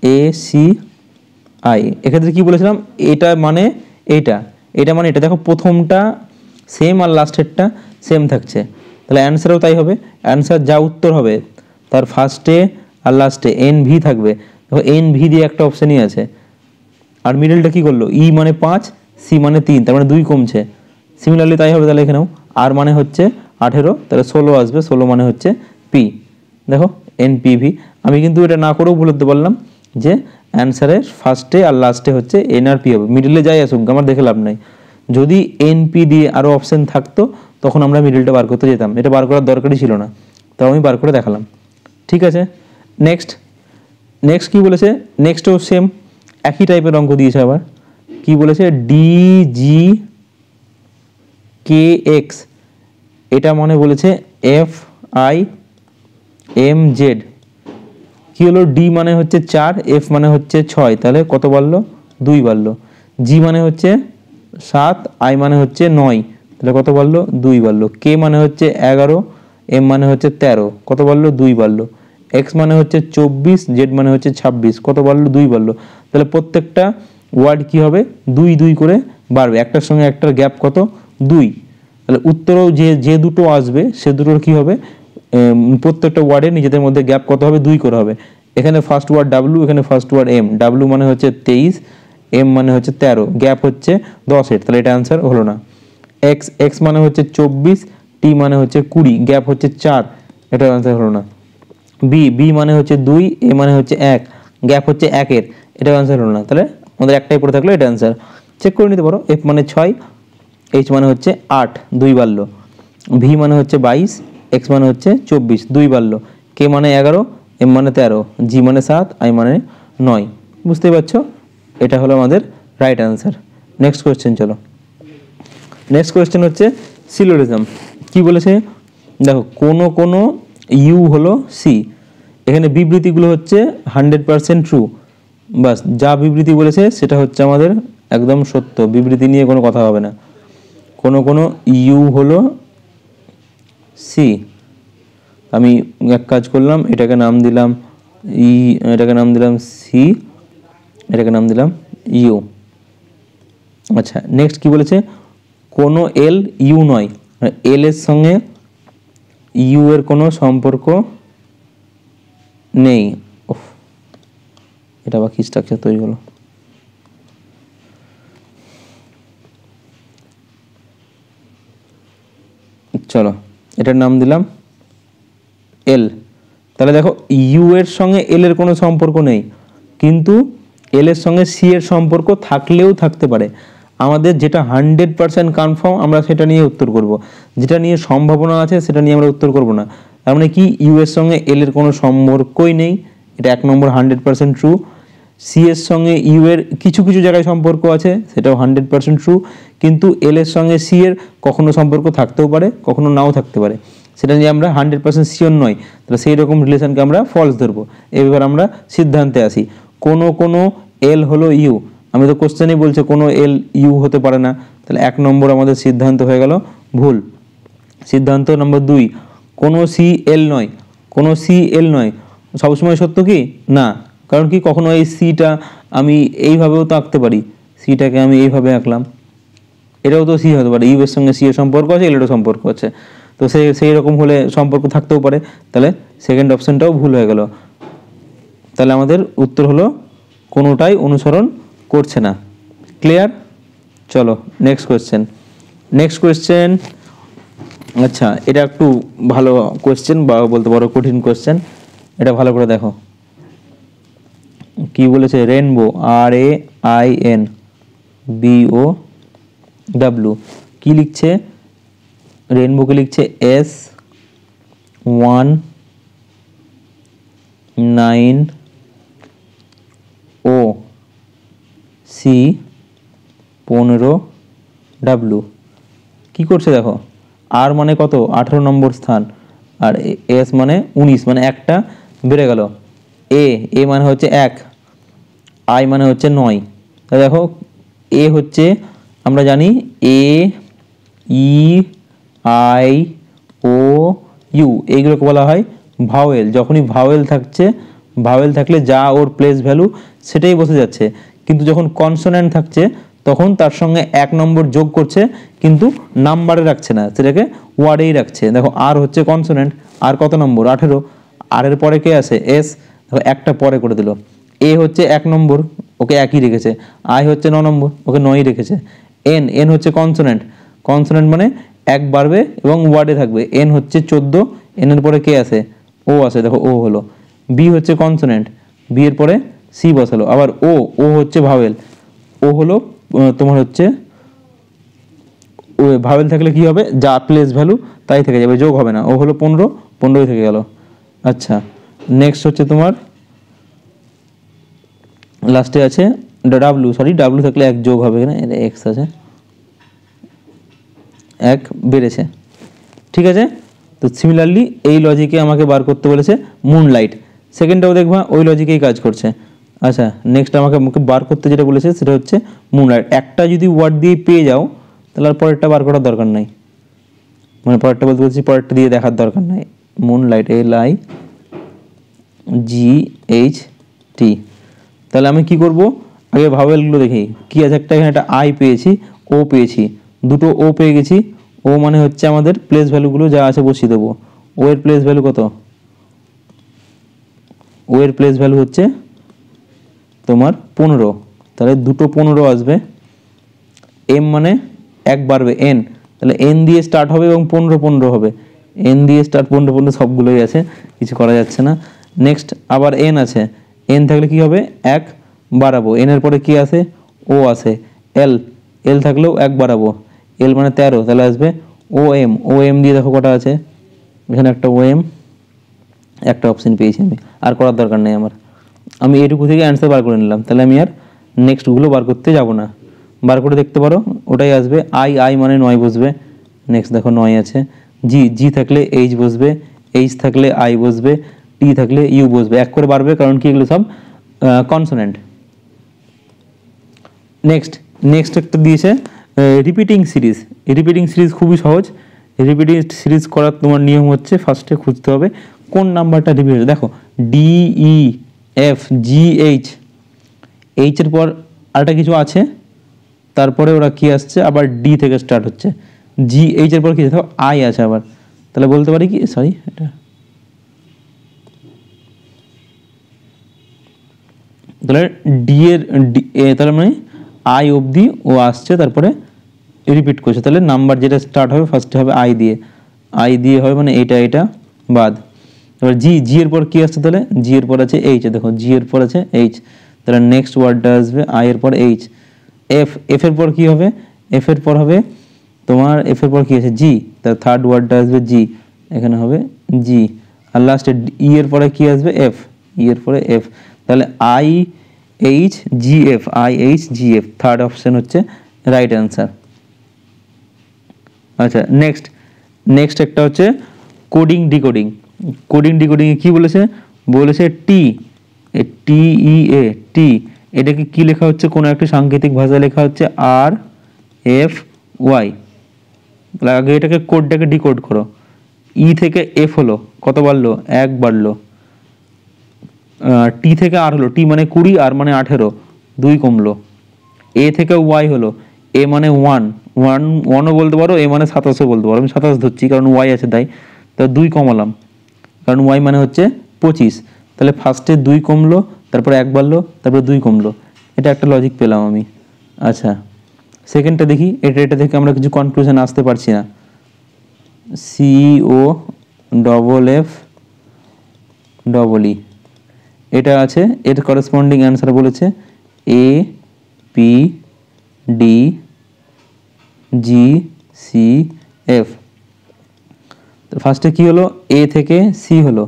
Speaker 1: এ সি আই। এক্ষেত্রে কি বলেছিলাম? এটা মানে এইটা, এটা মানে এটা, দেখো প্রথমটা সেম আর লাস্টেরটা সেম থাকছে, তাহলে অ্যান্সারও তাই হবে। অ্যান্সার যা উত্তর হবে তার ফার্স্টে আর লাস্টে এন ভি থাকবে, দেখো এন ভি দিয়ে একটা অপশানই আছে। আর মিডলটা কি করলো? ই মানে 5, সি মানে 3, তার মানে 2 কমছে। সিমিলারলি তাই হবে তাহলে এখানেও, আর মানে হচ্ছে 18, তাহলে 16 আসবে, 16 মানে হচ্ছে পি। দেখো এনপিভি। আমি কিন্তু এটা না করেও বলতে পারলাম যে অ্যান্সারের ফার্স্টে আর লাস্টে হচ্ছে এন আর পি হবে, মিডলে যাই আসুক আমার দেখে লাভ নাই। যদি এনপি দিয়ে আরও অপশান থাকতো তখন আমরা মিডলটা বার করতে যেতাম, এটা বার করার দরকারই ছিল না, তাও আমি বার করে দেখালাম। ঠিক আছে, নেক্সট কি বলেছে? নেক্সটও সেম একই টাইপের অঙ্ক দিয়েছে। আবার কি বলেছে? ডি জি কে এক্স, এটা মনে বলেছে এফ আই এম জেড। কি হলো? ডি মানে হচ্ছে 4, এফ মানে হচ্ছে 6, তাহলে কত বাড়লো? 2 বাড়লো। জি মানে হচ্ছে 7, আই মানে হচ্ছে 9, তাহলে কত বাড়লো? 2 বাড়লো। কে মানে হচ্ছে 11, এম মানে হচ্ছে 13, কত বাড়লো? 2 বাড়লো। এক্স মানে হচ্ছে 24, জেড মানে হচ্ছে 26, কত বাড়লো? 2 বাড়লো। তাহলে প্রত্যেকটা ওয়ার্ড কি হবে? 2 2 করে বাড়বে, একটার সঙ্গে একটার গ্যাপ কত? 2। তাহলে উত্তরেও যে দুটো আসবে সে দুটোর কি হবে? প্রত্যেকটা ওয়ার্ডে নিজেদের মধ্যে গ্যাপ কত হবে? 2 করে হবে। এখানে ফার্স্ট ওয়ার্ড ডাব্লু, এখানে ফার্স্ট ওয়ার্ড এম। ডাব্লু মানে হচ্ছে 23, এম মানে হচ্ছে 13, গ্যাপ হচ্ছে 10-এর, তাহলে এটা অ্যান্সার হলো না। এক্স মানে হচ্ছে 24, টি মানে হচ্ছে 20, গ্যাপ হচ্ছে 4, এটা অ্যান্সার হলো না। বি মানে হচ্ছে 2, এ মানে হচ্ছে 1, গ্যাপ হচ্ছে 1-এর, এটা অ্যান্সার হলো না। তাহলে আমাদের একটাই পড়ে থাকলো, এটা অ্যান্সার। চেক করে নিতে পারো। এফ মানে 6, এইচ মানে হচ্ছে 8, 2 বাড়লো। ভি মানে হচ্ছে 22, এক্স মানে হচ্ছে 24, 2 বাড়লো। কে মানে 11, এম মানে 13, জি মানে 7, আই মানে 9। বুঝতেই পারছো, এটা হলো আমাদের রাইট অ্যান্সার। নেক্সট কোয়েশ্চেন চলো। নেক্সট কোয়েশ্চেন হচ্ছে সিলোজিজম। কি বলেছে? দেখো কোনো ইউ হলো সি, এখানে বিবৃতিগুলো হচ্ছে 100% ট্রু। বাস, যা বিবৃতি বলেছে সেটা হচ্ছে আমাদের একদম সত্য, বিবৃতি নিয়ে কোনো কথা হবে না। কোনো ইউ হলো সি, আমি এক কাজ করলাম, এটাকে নাম দিলাম এটাকে নাম দিলাম সি, এটাকে নাম দিলাম ইউ। আচ্ছা নেক্সট কি বলেছে? কোনো এল ইউ নয়, এল এর সঙ্গে ইউ এর কোনো সম্পর্ক নেই। এটা আবার কি স্ট্রাকচার তৈরি হলো? চলো এটার নাম দিলাম এল। তাহলে দেখো ইউ এর সঙ্গে এল এর কোনো সম্পর্ক নেই, কিন্তু এল এর সঙ্গে সি এর সম্পর্ক থাকলেও থাকতে পারে। আমাদের যেটা 100% কনফার্ম আমরা সেটা নিয়ে উত্তর করব, যেটা নিয়ে সম্ভাবনা আছে সেটা নিয়ে আমরা উত্তর করব না। তার মানে কি, ইউ এর সঙ্গে এল এর কোনো সম্পর্কই নেই, এটা 1 নম্বর 100% ট্রু। সি এর সঙ্গে ইউ এর কিছু কিছু জায়গায় সম্পর্ক আছে, সেটাও 100% ট্রু, কিন্তু এল এর সঙ্গে সি এর কখনো সম্পর্ক থাকতেও পারে, কখনো নাও থাকতে পারে, সেটা নিয়ে আমরা 100% শিওর নয়, তাহলে সেই রকম রিলেশনকে আমরা ফলস ধরবো। এবার আমরা সিদ্ধান্তে আসি, কোনো এল হলো ইউ, আমি তো কোশ্চেনই বলছে কোনো এল ইউ হতে পারে না, তাহলে 1 নম্বর আমাদের সিদ্ধান্ত হয়ে গেল ভুল। সিদ্ধান্ত নম্বর 2, কোনো সি এল নয়, কোনো সি এল নয় সবসময় সত্য কি না, কারণ কি কখনো এই সিটা আমি এইভাবেও তো আঁকতে পারি, সিটাকে আমি এইভাবে আঁকলাম, এটাও তো সি হতে পারে, ইউ এর সঙ্গে সি এর সম্পর্ক আছে, এল এরও সম্পর্ক আছে, তো সেই রকম হলে সম্পর্ক থাকতেও পারে, তাহলে সেকেন্ড অপশনটাও ভুল হয়ে গেল। তাহলে আমাদের উত্তর হলো কোনোটাই অনুসরণ করছে না। ক্লিয়ার? চলো নেক্সট কোয়েশ্চেন। আচ্ছা, এটা একটু ভালো কোয়েশ্চেন বা বলতে পারো কঠিন কোয়েশ্চেন, এটা ভালো করে দেখো কি বলেছে। রেনবো, RAINBOW কি লিখছে, রেনবোকে লিখছে S19OC15W। কি করছে দেখো, আর মানে কত, 18 নম্বর স্থান, আর এস মানে 19, মানে একটা বেড়ে গেল। এ মানে হচ্ছে 1, আই মানে হচ্ছে 9, তাহলে দেখো এ হচ্ছে, আমরা জানি AEIOU এইগুলোকে বলা হয় ভাওয়েল। যখনই ভাওয়েল থাকলে যা ওর প্লেস ভ্যালু সেটাই বসে যাচ্ছে, কিন্তু যখন কনসোনেন্ট থাকছে তখন তার সঙ্গে 1 নম্বর যোগ করছে, কিন্তু নাম্বারে রাখছে না, সেটাকে ওয়ার্ডেই রাখছে। দেখো আর হচ্ছে কনসোনেন্ট, আর কত নম্বর, 18, আর এর পরে কে আছে, এস, দেখো একটা পরে করে দিল। এ হচ্ছে 1 নম্বর, ওকে একই রেখেছে। আই হচ্ছে 9 নম্বর, ওকে 9ই রেখেছে। এন হচ্ছে কনসোনেন্ট মানে 1 বাড়বে এবং ওয়ার্ডে থাকবে। এন হচ্ছে 14, এন এর পরে কে আছে, ও আছে, দেখো ও হলো। বি হচ্ছে কনসোনেন্ট, বি এর পরে সি বসালো। আবার ও হচ্ছে ভাওয়েল, ও হলো তোমার হচ্ছে ভাওয়েল থাকলে কি হবে, যা প্লেস ভ্যালু তাই থেকে যাবে, যোগ হবে না। ও হলো 15ই থেকে গেল। আচ্ছা, নেক্সট হচ্ছে তোমার লাস্টে আছে ডাব্লু থাকলে 1 যোগ হবে, এখানে এক্স আছে, 1 বেড়েছে। ঠিক আছে, তো সিমিলারলি এই লজিকে আমাকে বার করতে বলেছে মুনলাইট, সেকেন্ডটাও দেখবা ওই লজিকেই কাজ করছে। আচ্ছা, নেক্সট আমাকে বার করতে যেটা বলেছে সেটা হচ্ছে মুনলাইট। একটা যদি ওয়ার্ড দিয়ে পেয়ে যাও তাহলে আর পরেরটা বার করার দরকার নাই, মানে পরেরটা বলতে বলছি পরেরটা দিয়ে দেখার দরকার নাই। Moonlight, LIGHT। তাহলে আমি কি করব, আগে ভাওয়েলগুলো দেখি কি আছে। এখানে একটা আই পেয়েছি, ও পেয়েছি, দুটো ও পেয়ে গেছি। ও মানে হচ্ছে আমাদের প্লেস ভ্যালুগুলো যা আছে বসিয়ে দেবো। ও এর প্লেস ভ্যালু কত, ও এর প্লেস ভ্যালু হচ্ছে তোমার 15, তাহলে দুটো 15 আসবে। এম মানে 1 বাড়বে, এন, তাহলে এন দিয়ে স্টার্ট হবে এবং 15 হবে। এন দিয়ে স্টার্ট 15 সবগুলোই আছে, কিছু করা যাচ্ছে না। নেক্সট আবার এন আছে, এন থাকলে কি হবে, 1 বাড়াবো। এন এর পরে কি আছে, ও আছে। এল থাকলেও 1 বাড়াবো, এল মানে 13, তাহলে আসবে ও এম দিয়ে দেখো কটা আছে, এখানে একটা ও এম, একটা অপশন পেয়েছি আমি, আর করার দরকার নেই আমার। আমি এটুকু থেকে অ্যান্সার বার করে নিলাম, তাহলে আমি আর নেক্সটগুলো বার করতে যাব না। বার করে দেখতে পারো, ওটাই আসবে। আই মানে 9 বসবে। নেক্সট দেখো 9 আছে। জি থাকলে এইচ বসবে, এইচ থাকলে আই বসবে, টি থাকলে ইউ বসবে। 1 করে বাড়বে, কারণ কি এগুলো সব কনসোনেন্ট। নেক্সট একটা দিয়েছে রিপিটিং সিরিজ খুবই সহজ। রিপিটিং সিরিজ করার তোমার নিয়ম হচ্ছে ফার্স্টে খুঁজতে হবে কোন নাম্বারটা রিপিট। দেখো DEFGH, এইচ এর পর আরেকটা কিছু আছে, তারপরে ওরা কি আসছে, আবার ডি থেকে স্টার্ট হচ্ছে। এইচ এর পর কি দেখো আই আছে আবার, তাহলে বলতে পারি কি, সরি এটা, তাহলে তাহলে মানে আই অবধি ও আসছে, তারপরে রিপিট করছে। তাহলে নাম্বার যেটা স্টার্ট হবে ফার্স্টে হবে আই দিয়ে হবে, মানে এটা বাদ। এবার জি এর পর কি আসছে, তাহলে জি এর পর আছে এইচ, দেখো জি এর পর আছে এইচ, তাহলে নেক্সট ওয়ার্ডটা আসবে আই এর পর এইচ, এফ, এফ এর পর কি হবে, এফ এর পর হবে তোমার, এফ এর পর কি আছে জি, তার থার্ড ওয়ার্ডটা আসবে জি, এখানে হবে জি, আর লাস্টে ই এর পরে কি আসবে এফ, ই এর পরে এফ, তাহলে I H G F, I H G F, third option হচ্ছে রাইট অ্যান্সার। আচ্ছা নেক্সট, নেক্সট একটা হচ্ছে কোডিং ডিকোডিং। কোডিং ডিকোডিংয়ে কী বলেছে, বলেছে টি, টি ই এ, টি, এটাকে কি লেখা হচ্ছে, কোনো একটি সাংকেতিক ভাষায় লেখা হচ্ছে আর এফ ওয়াই। আগে এটাকে কোডটাকে ডিকোড করো। ই থেকে এফ হলো, কত বাড়লো, এক বাড়লো। টি থেকে আর হলো, টি মানে 20, আর মানে 18, 2 কমলো। এ থেকে ওয়াই হলো, এ মানে 1, 1ও বলতে পারো, এ মানে 27ও বলতে পারো, আমি 27 ধরছি কারণ ওয়াই আছে তাই, তো 2 কমালাম, কারণ ওয়াই মানে হচ্ছে 25, তাহলে ফার্স্টে 2 কমলো, তারপরে 1 বাড়লো, তারপরে 2 কমলো, এটা একটা লজিক পেলাম আমি। আচ্ছা সেকেন্ডটা দেখি, এটা থেকে আমরা কিছু কনক্লুশন আসতে পারছি না। C O double F double E, এটা আছে, এর করেসপন্ডিং অ্যান্সার বলেছে A P D G C F. তো ফার্স্টে কী হলো, এ থেকে সি হলো,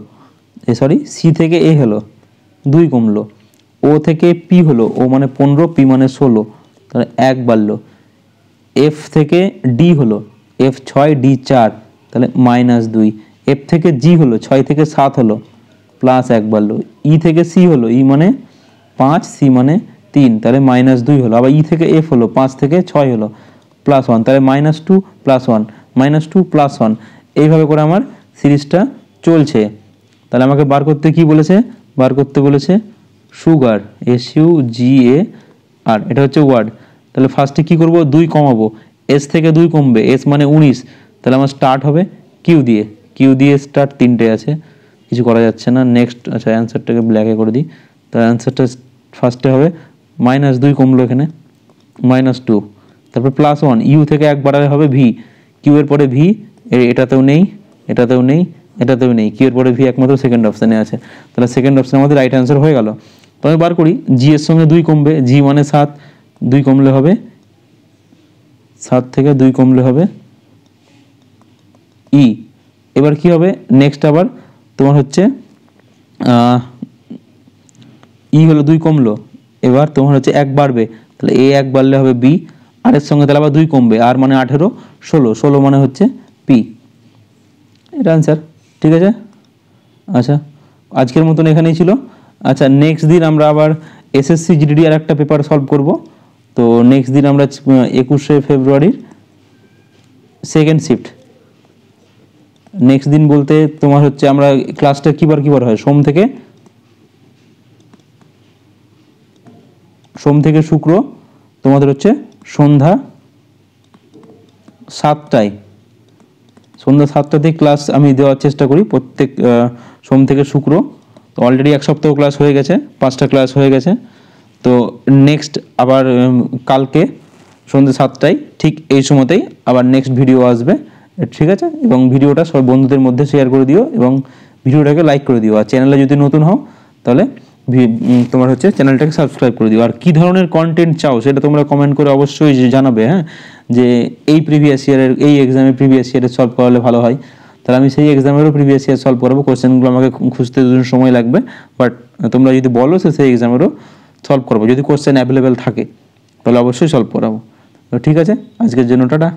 Speaker 1: সরি সি থেকে এ হলো, 2 কমলো। ও থেকে পি হলো, ও মানে 15, পি মানে 16, তাহলে 1 বাড়লো। এফ থেকে ডি হলো, এফ 6, ডি 4, তাহলে -2। এফ থেকে জি হলো, 6 থেকে 7 হলো, +1 বাড়লো। ই থেকে সি হলো, ই মানে 5, সি মানে 3, তাহলে -2 হলো। আবার ই থেকে এফ হলো, 5 থেকে 6 হলো, +1, তাহলে -2 +1, -2 +1, এইভাবে করে আমার সিরিজটা চলছে। তাহলে আমাকে বার করতে কি বলেছে, বার করতে বলেছে সুগার, SUGAR, এটা হচ্ছে ওয়ার্ড। তাহলে ফার্স্টে কী করবো, 2 কমাবো, এস থেকে 2 কমবে, এস মানে 19, তাহলে আমার স্টার্ট হবে কিউ দিয়ে, কিউ দিয়ে স্টার্ট, 3টে আছে, কিছু করা যাচ্ছে না। নেক্সট, আচ্ছা অ্যান্সারটাকে ব্ল্যাকে করে দিই, তার অ্যান্সারটা ফার্স্টে হবে -2 কমলো এখানে, -2, তারপর +1, ইউ থেকে 1 বাড়ালে হবে ভি, কিউ এর পরে ভি, এটাতেও নেই, এটাতেও নেই, এটাতেও নেই, কিউ এর পরে ভি একমাত্র সেকেন্ড অপশানে আছে, তাহলে সেকেন্ড অপশান আমাদের রাইট অ্যান্সার হয়ে গেল। তো আমি বার করি, জি এর সঙ্গে 2 কমবে, জি মানে 7, 2 কমলে হবে 7 থেকে 2 কমলে হবে ই। এবার কি হবে নেক্সট, আবার তোমার হচ্ছে ই হলো 2 কমলো, এবার তোমার হচ্ছে 1 বাড়বে, তাহলে এ 1 বাড়লে হবে বি, আর এর সঙ্গে তাহলে আবার 2 কমবে, আর মানে 18, 16, 16 মানে হচ্ছে পি, এটা অ্যান্সার। ঠিক আছে, আচ্ছা আজকের মতন এখানেই ছিল। আচ্ছা নেক্সট দিন আমরা আবার এসএসসি জিডিডি আর একটা পেপার সলভ করব। তো নেক্সট দিন আমরা 21শে ফেব্রুয়ারির সেকেন্ড শিফট। নেক্সট দিন বলতে তোমার হচ্ছে আমরা ক্লাসটা কিবার হয়, সোম থেকে শুক্র, তোমাদের হচ্ছে সন্ধ্যা 7টায়, সন্ধ্যা 7টাতেই ক্লাস আমি দেওয়ার চেষ্টা করি প্রত্যেক সোম থেকে শুক্র। তো অলরেডি 1 সপ্তাহ ক্লাস হয়ে গেছে, 5টা ক্লাস হয়ে গেছে। তো নেক্সট আবার কালকে সন্ধ্যে 7টায় ঠিক এই সময়তেই আবার নেক্সট ভিডিও আসবে, ঠিক আছে? এবং ভিডিওটা সব বন্ধুদের মধ্যে শেয়ার করে দিও এবং ভিডিওটাকে লাইক করে দিও। আর চ্যানেলে যদি নতুন হও তাহলে তোমার হচ্ছে চ্যানেলটাকে সাবস্ক্রাইব করে দিও। আর কী ধরনের কন্টেন্ট চাও সেটা তোমরা কমেন্ট করে অবশ্যই জানাবে, হ্যাঁ, যে এই প্রিভিয়াস ইয়ারের, এই এক্সামের প্রিভিয়াস ইয়ারে সলভ করালে ভালো হয়, তাহলে আমি সেই এক্সামেরও প্রিভিয়াস ইয়ার সলভ করাবো। কোশ্চেনগুলো আমাকে খুঁজতে সময় লাগবে, বাট তোমরা যদি বলো সেই এক্সামেরও সলভ করবো, যদি কোশ্চেন অ্যাভেলেবেল থাকে তাহলে অবশ্যই সলভ করাবো। তো ঠিক আছে, আজকের জন্য টাটা।